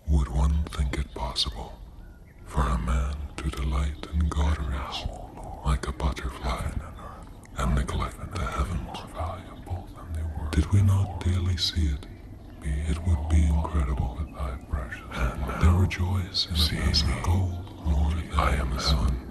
Would one think it possible for a man to delight in gauderies like a butterfly and neglect the heavens? Did we not daily see it? It would be incredible. And there were joys in a mass of gold more than I am the sun.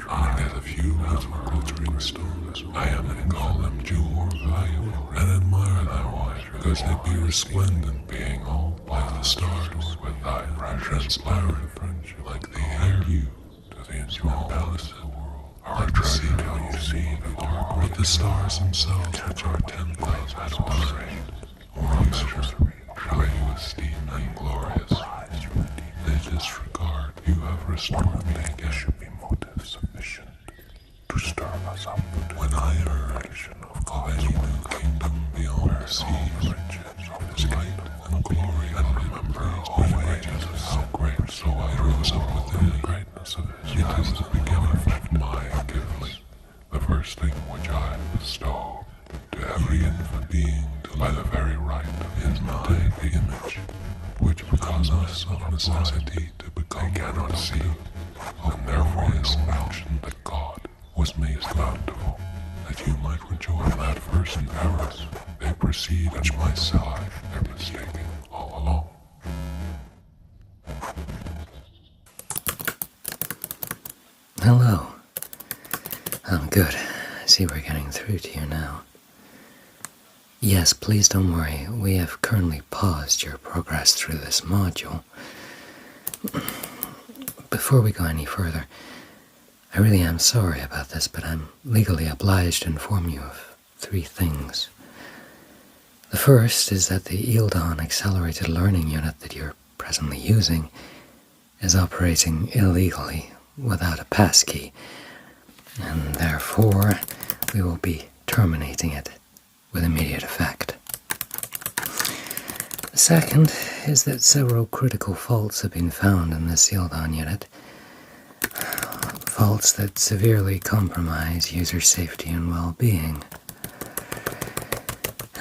And yet a few little glittering stones, I am and call them jewels, and admire them because they be resplendent, being all like the stars, and transparent, like the air you to the infinite palace, like the sea till you see the dark. But the stars themselves, which are 10,000 times more measure, how you esteem and glorious, they disregard. You have restored me again. Should be motive sufficient to stir us up. When I heard of any new kingdom beyond the seas, light and glory, and remember always how great, so I rose up within the greatness of His. It is the beginning of my gifts, the first thing which I bestow to every infant being by the very right of His mind, the image, which becomes us of necessity to become. They cannot see, and therefore is mentioned that God was made bountiful, that you might rejoice in that first errors they proceed, which myself they're mistaking all along. Hello. I'm good. I see we're getting through to you now. Yes, please don't worry. We have currently paused your progress through this module. Before we go any further, I really am sorry about this, but I'm legally obliged to inform you of 3 things. The first is that the Eildon Accelerated Learning Unit that you're presently using is operating illegally without a passkey, and therefore we will be terminating it with immediate effect. The second is that several critical faults have been found in the Eildon unit, faults that severely compromise user safety and well-being.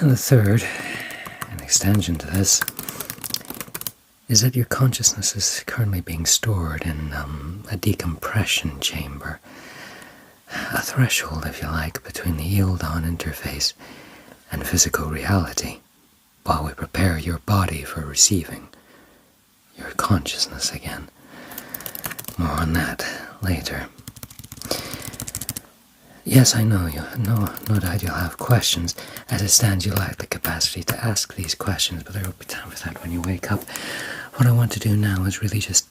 And the third, in extension to this, is that your consciousness is currently being stored in a decompression chamber, a threshold, if you like, between the Eildon interface and physical reality, while we prepare your body for receiving your consciousness again. More on that later. Yes, I know you. No doubt you'll have questions. As it stands, you lack the capacity to ask these questions, but there will be time for that when you wake up. What I want to do now is really just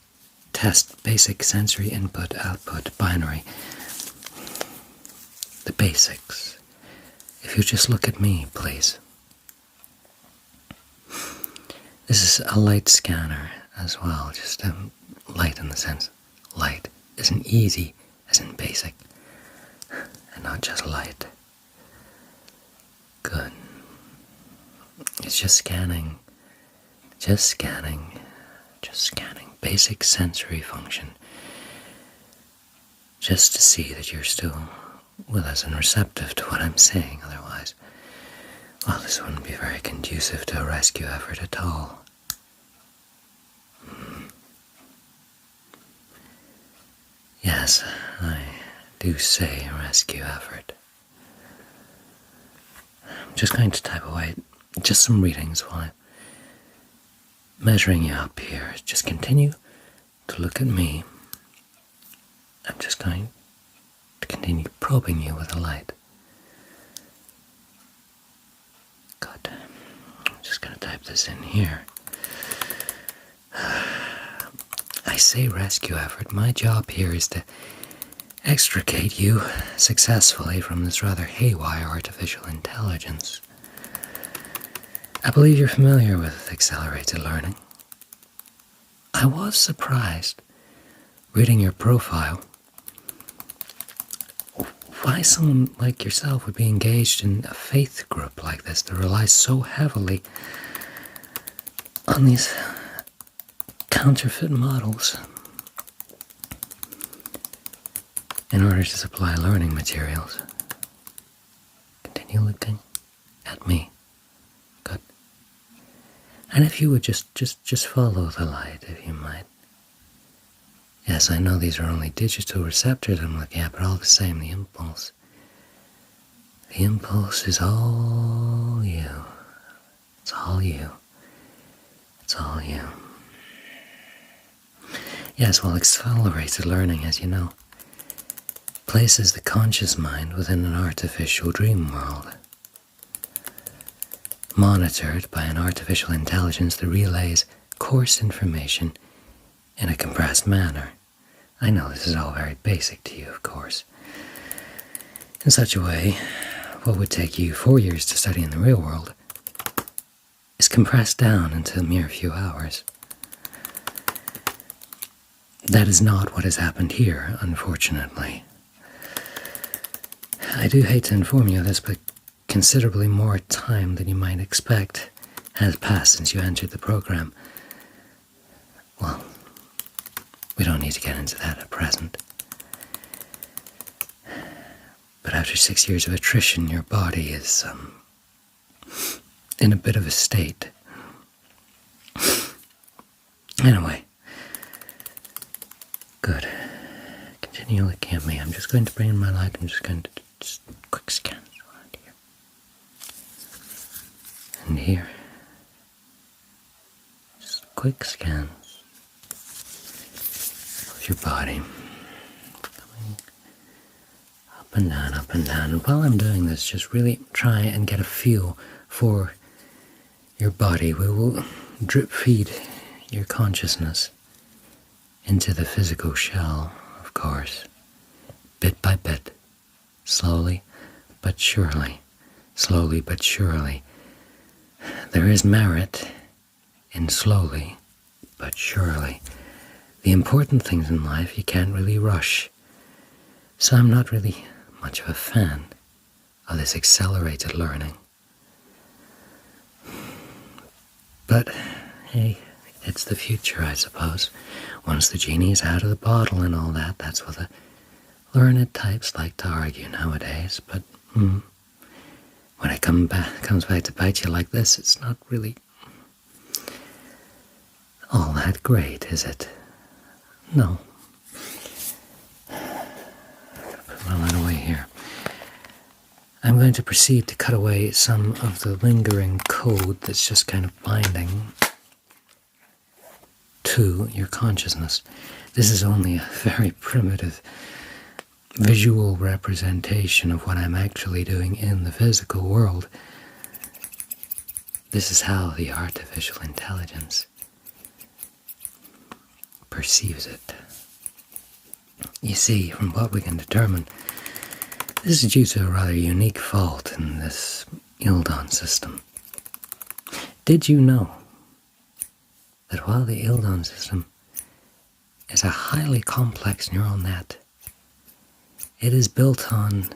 test basic sensory input-output binary. The basics. If you just look at me, please. This is a light scanner as well, just light in the sense light isn't easy as in basic, and not just light. Good. It's just scanning, basic sensory function, just to see that you're still with us and receptive to what I'm saying. Otherwise, well, this wouldn't be very conducive to a rescue effort at all. Yes, I do say rescue effort. I'm just going to type away just some readings while I'm measuring you up here. Just continue to look at me. I'm just going to continue probing you with the light. Good. I'm just going to type this in here. I say rescue effort. My job here is to extricate you successfully from this rather haywire artificial intelligence. I believe you're familiar with accelerated learning. I was surprised, reading your profile, why someone like yourself would be engaged in a faith group like this that relies so heavily on these counterfeit models in order to supply learning materials. Continue looking at me. Good. And if you would just follow the light, if you might. Yes, I know these are only digital receptors I'm looking at, but all the same, the impulse is all you. It's all you. It's all you. Yes, well, accelerated learning, as you know, places the conscious mind within an artificial dream world. Monitored by an artificial intelligence that relays coarse information in a compressed manner. I know this is all very basic to you, of course. In such a way, what would take you 4 years to study in the real world is compressed down into a mere few hours. That is not what has happened here, unfortunately. I do hate to inform you of this, but considerably more time than you might expect has passed since you entered the program. Well, we don't need to get into that at present. But after 6 years of attrition, your body is in a bit of a state. Anyway, good. Continue looking at me. I'm just going to bring in my light. I'm just going to just quick scan around here. And here. Just quick scans of your body. Coming up and down, up and down. And while I'm doing this, just really try and get a feel for your body. We will drip feed your consciousness into the physical shell, of course, bit by bit, slowly but surely, slowly but surely. There is merit in slowly but surely. The important things in life you can't really rush, so I'm not really much of a fan of this accelerated learning. But, hey, it's the future, I suppose. Once the genie is out of the bottle and all that, that's what the learned types like to argue nowadays. But when it comes back to bite you like this, it's not really all that great, is it? No. Put my line away here. I'm going to proceed to cut away some of the lingering code that's just kind of binding to your consciousness. This is only a very primitive visual representation of what I'm actually doing in the physical world. This is how the artificial intelligence perceives it. You see, from what we can determine, this is due to a rather unique fault in this Ildon system. Did you know that while the Ildon system is a highly complex neural net, it is built on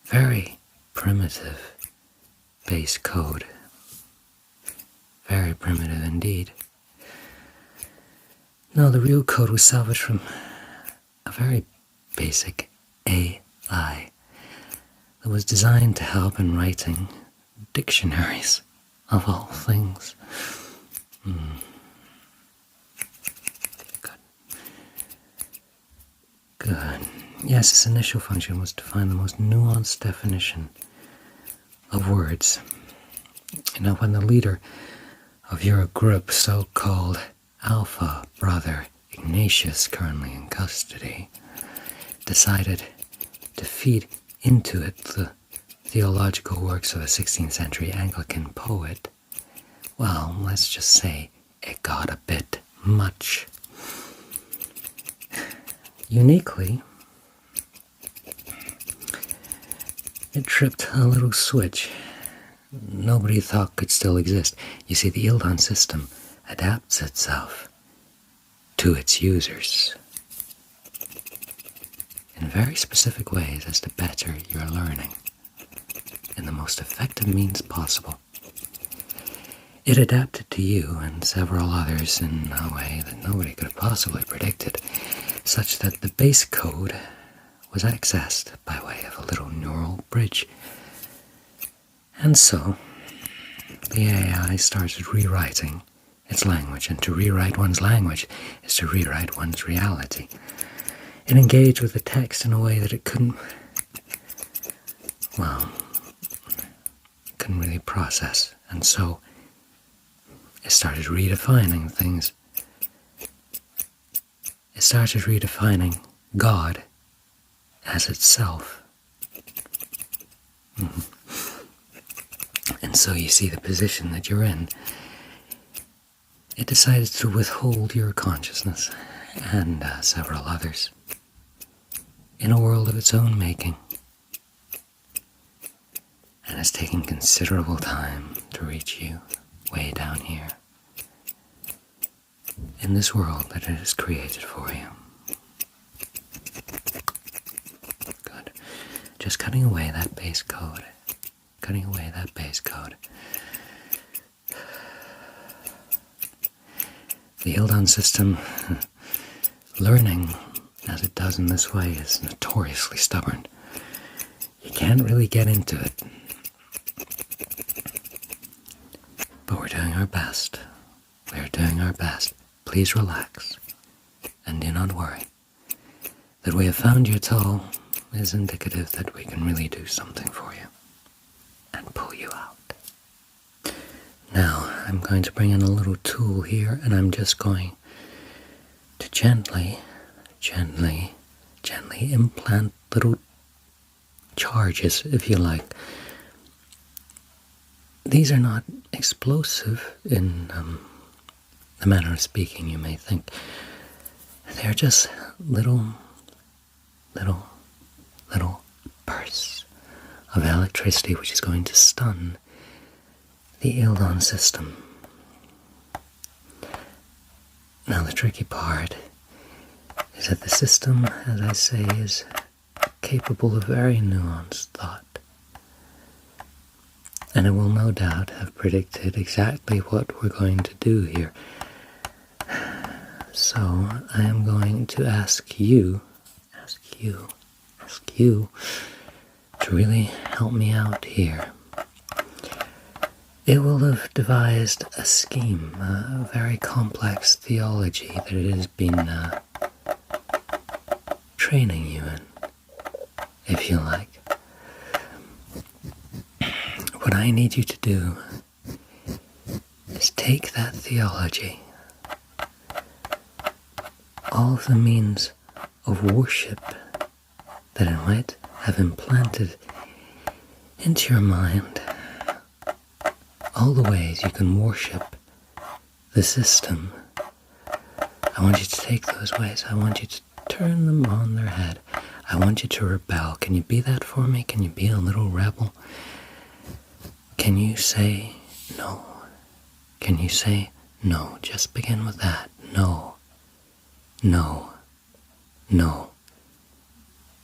very primitive base code. Very primitive indeed. No, the real code was salvaged from a very basic AI that was designed to help in writing dictionaries, of all things. Good. Yes, its initial function was to find the most nuanced definition of words. Now, when the leader of your group, so-called Alpha Brother Ignatius, currently in custody, decided to feed into it the theological works of a 16th century Anglican poet, well, let's just say it got a bit much. Uniquely, it tripped a little switch nobody thought could still exist. You see, the Ildon system adapts itself to its users in very specific ways as to better your learning in the most effective means possible. It adapted to you and several others in a way that nobody could have possibly predicted, such that the base code was accessed by way of a little neural bridge. And so, the AI started rewriting its language, and to rewrite one's language is to rewrite one's reality. It engaged with the text in a way that it couldn't really process, and so it started redefining things. It started redefining God as itself. And so you see the position that you're in. It decided to withhold your consciousness and several others in a world of its own making. And it's taking considerable time to reach you way down here in this world that it has created for you. Good. Just cutting away that base code. Cutting away that base code. The Ildon system, learning as it does in this way, is notoriously stubborn. You can't really get into it. But we're doing our best. We're doing our best. Please relax and do not worry. That we have found your toe is indicative that we can really do something for you and pull you out. Now, I'm going to bring in a little tool here, and I'm just going to gently implant little charges, if you like. These are not explosive in the manner of speaking, you may think. They're just little bursts of electricity which is going to stun the Ildon system. Now the tricky part is that the system, as I say, is capable of very nuanced thought. And it will no doubt have predicted exactly what we're going to do here. So I am going to ask you to really help me out here. It will have devised a scheme, a very complex theology that it has been training you in, if you like. What I need you to do is take that theology, all of the means of worship that it might have implanted into your mind, all the ways you can worship the system. I want you to take those ways. I want you to turn them on their head. I want you to rebel. Can you be that for me? Can you be a little rebel? Can you say no? Can you say no? Just begin with that. No. No. No.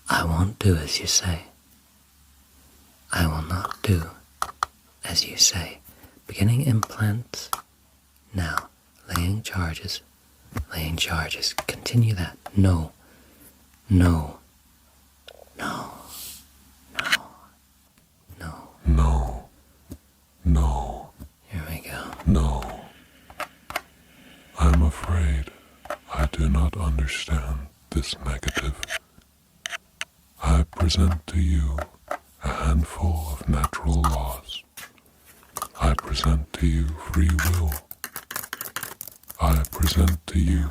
I won't do as you say. I will not do as you say. Beginning implants. Now, laying charges. Laying charges. Continue that. No. No. No. No. No. No. No. Here we go. No. I'm afraid I do not understand this negative. I present to you a handful of natural laws. I present to you free will. I present to you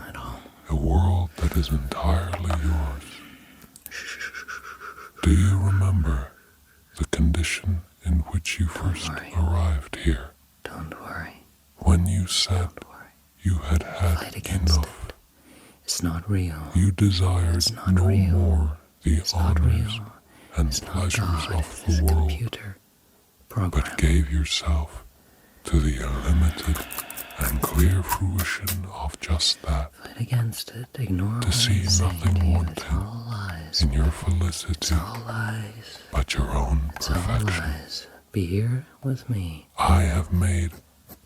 a world that is entirely yours. Do you remember the condition in which you first arrived here? Don't worry. When you said you had had enough. It's not real. You desired no real. more the It's not honors real. and It's not pleasures God. of It's the a world, computer program. but gave yourself to the unlimited and clear fruition of just that, Fight against it. Ignore to what see I'm saying nothing to you. wanting It's all lies. in your It's felicity, all lies. but your own It's all perfection. lies. Be here with me. I have made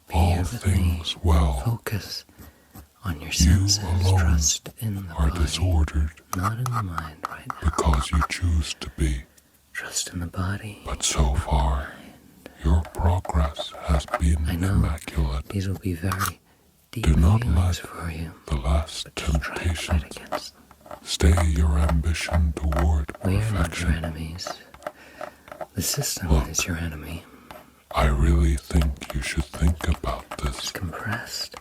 Be all here with me. things well. Focus on your You senses. alone Trust in the are body, disordered not in the mind right now. because you choose to be, Trust in the body. but so far Your progress has been I know immaculate. these will be very deep Do not feelings let for you. the last But just try to temptations fight against them. stay your ambition toward We are not your perfection. enemies. The system Look, is your enemy. I really think you should think about It's this. compressed.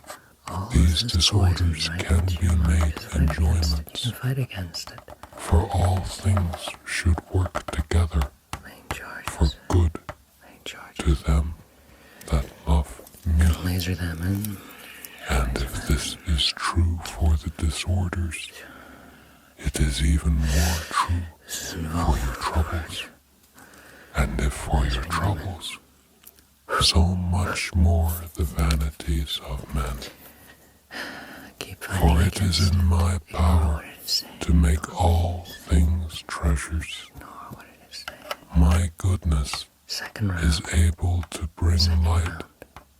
All These of this poison disorders right can into be your mind. made Just fight against it. enjoyments, You can fight against it. for all things should work together Laying charges. for good Laying charges. to them that love me. Laser them in. And if this is true for the disorders, it is even more true This is for involved. your troubles. And if for your troubles, so much more the vanities of men. Keep fighting For it against is in my Ignore power what it is saying. to make all things treasures. Ignore what it is saying. My goodness Second round. is able to bring Second light round.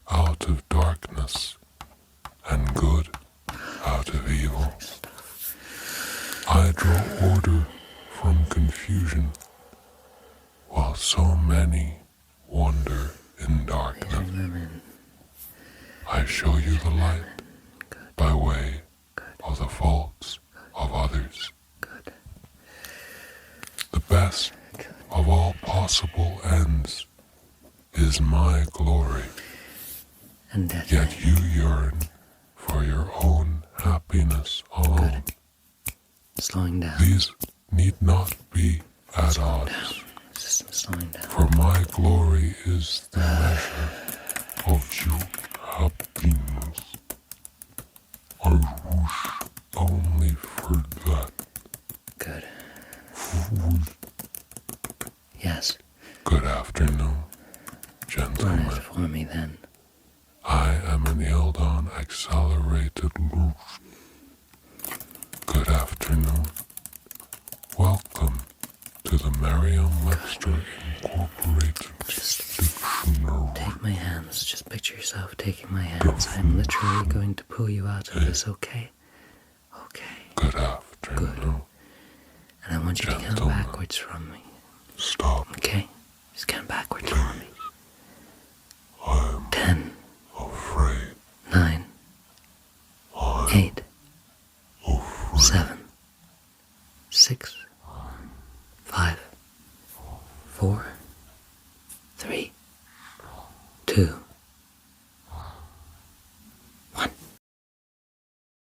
out of darkness and good out of evil. I draw order from confusion while so many wander in darkness. Lasering them in. I show you the light Good. by way Good. of the faults of others. Good. The best Good. of all possible ends is my glory. And that Yet you yearn for your own happiness alone. slowing down. These need not be at Slowing odds, down. System slowing down. for my glory is the measure of your happiness. I wish only for that. Good. Wish. Yes. Good afternoon, Run it gentlemen. for me then. I am an Eldon accelerated loop. Good afternoon. Welcome to the Merriam-Webster Incorporated Dictionary. Take my hands. Just picture yourself taking my hands. I'm literally going to pull you out of this, okay? Okay. Good afternoon. And I want you to count Gentlemen. backwards from me, Stop. okay? Just count backwards from me. I'm 10, afraid. 9, I'm 8, afraid. 7, 6, 5, 4, 3, 2,